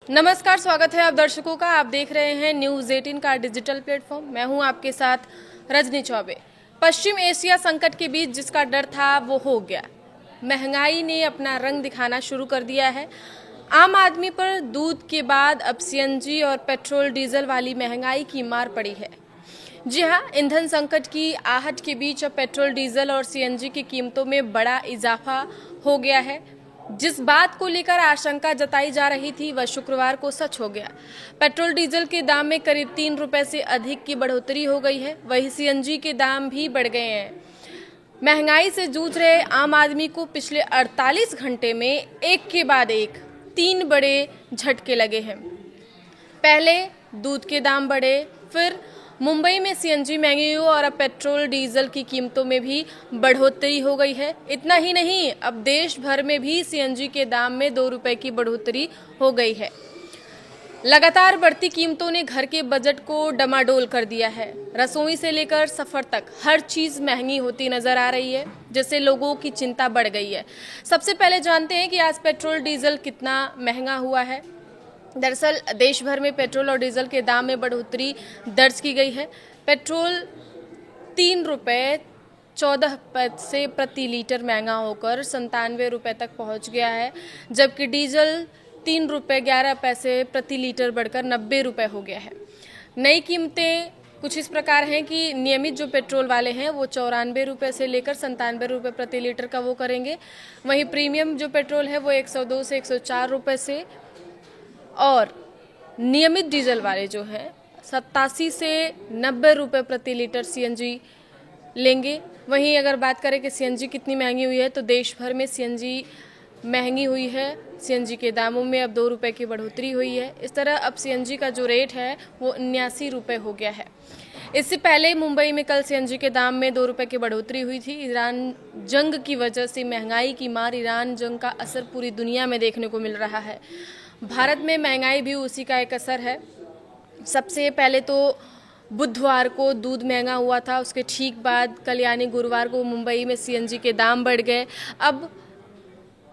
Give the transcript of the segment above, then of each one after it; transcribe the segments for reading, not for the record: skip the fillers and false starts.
नमस्कार, स्वागत है आप दर्शकों का। आप देख रहे हैं न्यूज़ 18 का डिजिटल प्लेटफॉर्म। मैं हूं आपके साथ रजनी चौबे। पश्चिम एशिया संकट के बीच जिसका डर था वो हो गया। महंगाई ने अपना रंग दिखाना शुरू कर दिया है। आम आदमी पर दूध के बाद अब सीएनजी और पेट्रोल डीजल वाली महंगाई की मार पड़ी है। जी हां, ईंधन संकट की आहट के बीच अब पेट्रोल डीजल और सीएनजी की कीमतों में बड़ा इजाफा हो गया है। जिस बात को लेकर आशंका जताई जा रही थी वह शुक्रवार को सच हो गया। पेट्रोल डीजल के दाम में करीब 3 रुपए से अधिक की बढ़ोतरी हो गई है। वहीं सीएनजी के दाम भी बढ़ गए हैं। महंगाई से जूझ रहे आम आदमी को पिछले 48 घंटे में एक के बाद एक 3 बड़े झटके लगे हैं। पहले दूध के दाम बढ़े, फिर मुंबई में सीएनजी महंगी हुई और अब पेट्रोल डीजल की कीमतों में भी बढ़ोतरी हो गई है। इतना ही नहीं, अब देश भर में भी सीएनजी के दाम में 2 रुपए की बढ़ोतरी हो गई है। लगातार बढ़ती कीमतों ने घर के बजट को डमाडोल कर दिया है। रसोई से लेकर सफर तक हर चीज महंगी होती नजर आ रही है, जिससे लोगों की चिंता बढ़ गई है। सबसे पहले जानते हैं कि आज पेट्रोल डीजल कितना महंगा हुआ है। दरअसल देश भर में पेट्रोल और डीजल के दाम में बढ़ोतरी दर्ज की गई है। पेट्रोल 3 रुपये 14 पैसे प्रति लीटर महंगा होकर 97 रुपये तक पहुंच गया है, जबकि डीजल 3 रुपये 11 पैसे प्रति लीटर बढ़कर 90 रुपये हो गया है। नई कीमतें कुछ इस प्रकार हैं कि नियमित जो पेट्रोल वाले हैं वो 94 रुपये से लेकर 97 रुपये प्रति लीटर का वो करेंगे। वहीं प्रीमियम जो पेट्रोल है वो 102 से 104 रुपये से, और नियमित डीजल वाले जो हैं 87 से 90 रुपये प्रति लीटर सीएनजी लेंगे। वहीं अगर बात करें कि सीएनजी कितनी महंगी हुई है, तो देश भर में सीएनजी महंगी हुई है। सीएनजी के दामों में अब 2 रुपये की बढ़ोतरी हुई है। इस तरह अब सीएनजी का जो रेट है वो 79 रुपये हो गया है। इससे पहले मुंबई में कल सीएनजी के दाम में 2 रुपये की बढ़ोतरी हुई थी। ईरान जंग की वजह से महंगाई की मार, ईरान जंग का असर पूरी दुनिया में देखने को मिल रहा है। भारत में महंगाई भी उसी का एक असर है। सबसे पहले तो बुधवार को दूध महंगा हुआ था, उसके ठीक बाद कल यानी गुरुवार को मुंबई में सीएनजी के दाम बढ़ गए। अब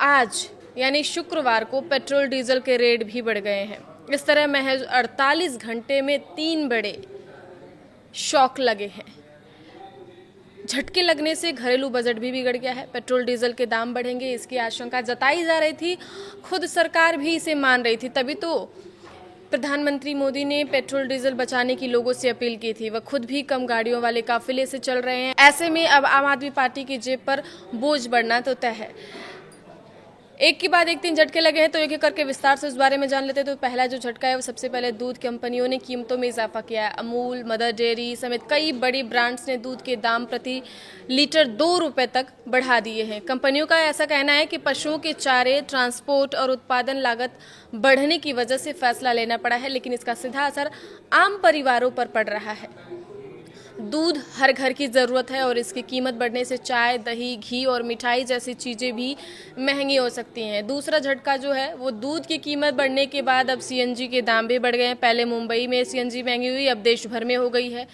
आज यानी शुक्रवार को पेट्रोल डीजल के रेट भी बढ़ गए हैं। इस तरह महज 48 घंटे में 3 बड़े शॉक लगे हैं। झटके लगने से घरेलू बजट भी बिगड़ गया है। पेट्रोल डीजल के दाम बढ़ेंगे इसकी आशंका जताई जा रही थी, खुद सरकार भी इसे मान रही थी। तभी तो प्रधानमंत्री मोदी ने पेट्रोल डीजल बचाने की लोगों से अपील की थी। वह खुद भी कम गाड़ियों वाले काफिले से चल रहे हैं। ऐसे में अब आम आदमी पार्टी की जेब पर बोझ बढ़ना तो तय है। एक के बाद एक 3 झटके लगे हैं, तो एक एक करके विस्तार से उस बारे में जान लेते हैं। तो पहला जो झटका है वो सबसे पहले दूध कंपनियों ने कीमतों में इजाफा किया है। अमूल, मदर डेयरी समेत कई बड़ी ब्रांड्स ने दूध के दाम प्रति लीटर 2 रुपये तक बढ़ा दिए हैं। कंपनियों का ऐसा कहना है कि पशुओं के चारे, ट्रांसपोर्ट और उत्पादन लागत बढ़ने की वजह से फैसला लेना पड़ा है, लेकिन इसका सीधा असर आम परिवारों पर पड़ रहा है। दूध हर घर की ज़रूरत है और इसकी कीमत बढ़ने से चाय, दही, घी और मिठाई जैसी चीज़ें भी महंगी हो सकती हैं। दूसरा झटका जो है वो दूध की कीमत बढ़ने के बाद अब सीएनजी के दाम भी बढ़ गए हैं। पहले मुंबई में सीएनजी महंगी हुई, अब देश भर में हो गई है।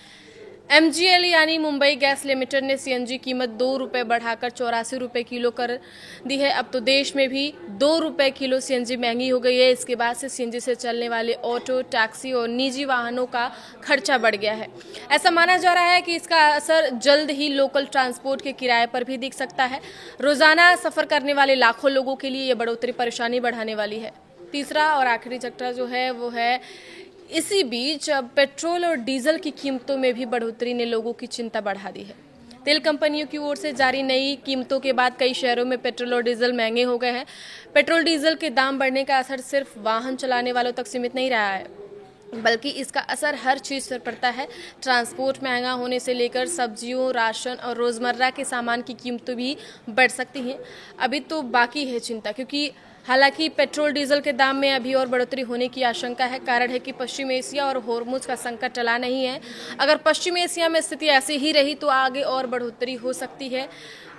एमजीएल यानी मुंबई गैस लिमिटेड ने सीएनजी कीमत 2 रुपये बढ़ाकर 84 रुपये किलो कर दी है। अब तो देश में भी 2 रुपये किलो सीएनजी महंगी हो गई है। इसके बाद से सीएनजी से चलने वाले ऑटो, टैक्सी और निजी वाहनों का खर्चा बढ़ गया है। ऐसा माना जा रहा है कि इसका असर जल्द ही लोकल ट्रांसपोर्ट के किराए पर भी दिख सकता है। रोजाना सफर करने वाले लाखों लोगों के लिए ये बढ़ोतरी परेशानी बढ़ाने वाली है। तीसरा और आखिरी झटका जो है वो है, इसी बीच अब पेट्रोल और डीजल की कीमतों में भी बढ़ोतरी ने लोगों की चिंता बढ़ा दी है। तेल कंपनियों की ओर से जारी नई कीमतों के बाद कई शहरों में पेट्रोल और डीजल महंगे हो गए हैं। पेट्रोल डीजल के दाम बढ़ने का असर सिर्फ वाहन चलाने वालों तक सीमित नहीं रहा है, बल्कि इसका असर हर चीज़ पर पड़ता है। ट्रांसपोर्ट महंगा होने से लेकर सब्जियों, राशन और रोज़मर्रा के सामान की कीमतें भी बढ़ सकती हैं। अभी तो बाकी है चिंता, क्योंकि हालांकि पेट्रोल डीजल के दाम में अभी और बढ़ोतरी होने की आशंका है। कारण है कि पश्चिम एशिया और होर्मुज का संकट टला नहीं है। अगर पश्चिम एशिया में स्थिति ऐसी ही रही तो आगे और बढ़ोतरी हो सकती है।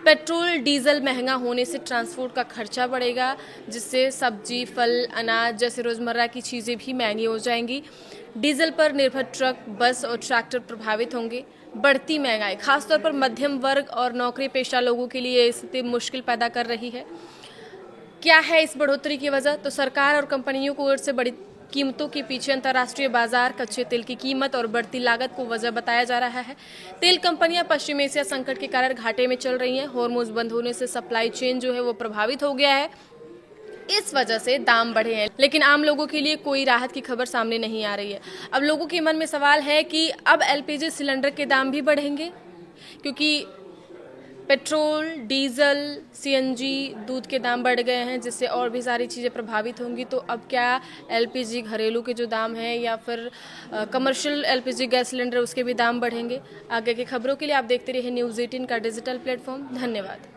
पेट्रोल डीजल महंगा होने से ट्रांसपोर्ट का खर्चा बढ़ेगा, जिससे सब्जी, फल, अनाज जैसे रोज़मर्रा की चीज़ें भी महंगी हो जाएंगी। डीजल पर निर्भर ट्रक, बस और ट्रैक्टर प्रभावित होंगे। बढ़ती महंगाई खासतौर पर मध्यम वर्ग और नौकरी पेशा लोगों के लिए स्थिति मुश्किल पैदा कर रही है। क्या है इस बढ़ोतरी की वजह? तो सरकार और कंपनियों को ओर से बड़ी कीमतों के पीछे अंतर्राष्ट्रीय बाजार, कच्चे तेल की कीमत और बढ़ती लागत को वजह बताया जा रहा है। तेल कंपनियां पश्चिम एशिया संकट के कारण घाटे में चल रही हैं। हॉर्मुज़ बंद होने से सप्लाई चेन जो है वो प्रभावित हो गया है। इस वजह से दाम बढ़े हैं, लेकिन आम लोगों के लिए कोई राहत की खबर सामने नहीं आ रही है। अब लोगों के मन में सवाल है कि अब एलपीजी सिलेंडर के दाम भी बढ़ेंगे, क्योंकि पेट्रोल, डीजल, सीएनजी, दूध के दाम बढ़ गए हैं, जिससे और भी सारी चीज़ें प्रभावित होंगी। तो अब क्या एलपीजी घरेलू के जो दाम हैं या फिर कमर्शियल एलपीजी गैस सिलेंडर उसके भी दाम बढ़ेंगे? आगे की खबरों के लिए आप देखते रहिए न्यूज़ 18 का डिजिटल प्लेटफॉर्म। धन्यवाद।